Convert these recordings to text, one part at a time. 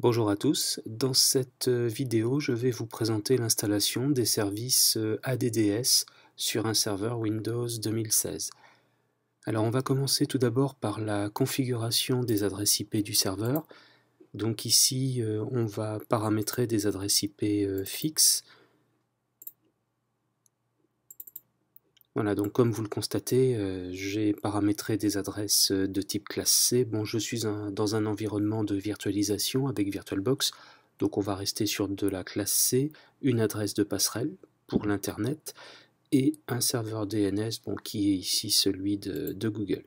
Bonjour à tous, dans cette vidéo je vais vous présenter l'installation des services ADDS sur un serveur Windows 2016. Alors on va commencer tout d'abord par la configuration des adresses IP du serveur. Donc ici on va paramétrer des adresses IP fixes. Voilà, donc comme vous le constatez, j'ai paramétré des adresses de type classe C. Bon, je suis dans un environnement de virtualisation avec VirtualBox, donc on va rester sur de la classe C, une adresse de passerelle pour l'Internet et un serveur DNS qui est ici celui de Google.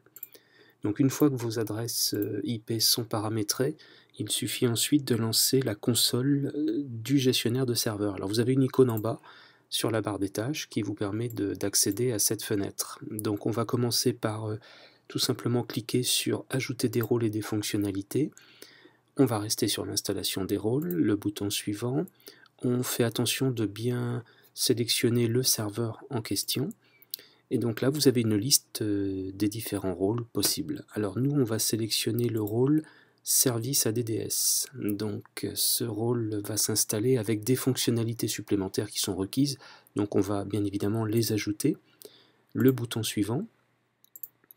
Donc une fois que vos adresses IP sont paramétrées, il suffit ensuite de lancer la console du gestionnaire de serveur. Alors vous avez une icône en bas sur la barre des tâches qui vous permet d'accéder à cette fenêtre. Donc on va commencer par tout simplement cliquer sur ajouter des rôles et des fonctionnalités. On va rester sur l'installation des rôles, le bouton suivant. On fait attention de bien sélectionner le serveur en question. Et donc là vous avez une liste des différents rôles possibles. Alors nous on va sélectionner le rôle service ADDS. Donc ce rôle va s'installer avec des fonctionnalités supplémentaires qui sont requises, donc on va bien évidemment les ajouter. Le bouton suivant,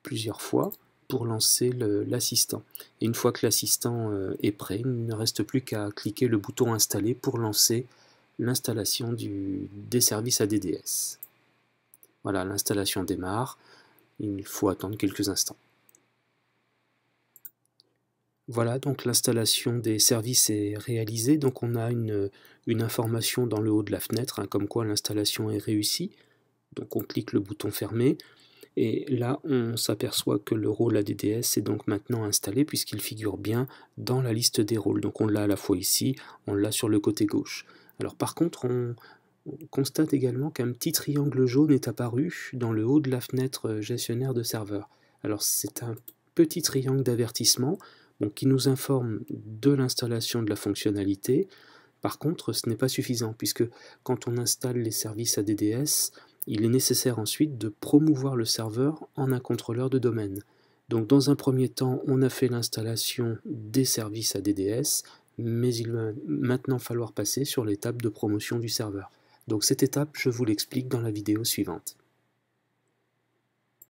plusieurs fois, pour lancer l'assistant. Et une fois que l'assistant est prêt, il ne reste plus qu'à cliquer le bouton installer pour lancer l'installation des services ADDS. Voilà, l'installation démarre, il faut attendre quelques instants. Voilà, donc l'installation des services est réalisée, donc on a une information dans le haut de la fenêtre, comme quoi l'installation est réussie. Donc on clique le bouton fermé, et là on s'aperçoit que le rôle ADDS est donc maintenant installé puisqu'il figure bien dans la liste des rôles. Donc on l'a à la fois ici, on l'a sur le côté gauche. Alors par contre on constate également qu'un petit triangle jaune est apparu dans le haut de la fenêtre gestionnaire de serveur. Alors c'est un petit triangle d'avertissement qui nous informe de l'installation de la fonctionnalité. Par contre, ce n'est pas suffisant, puisque quand on installe les services ADDS, il est nécessaire ensuite de promouvoir le serveur en un contrôleur de domaine. Donc dans un premier temps, on a fait l'installation des services ADDS, mais il va maintenant falloir passer sur l'étape de promotion du serveur. Donc cette étape, je vous l'explique dans la vidéo suivante.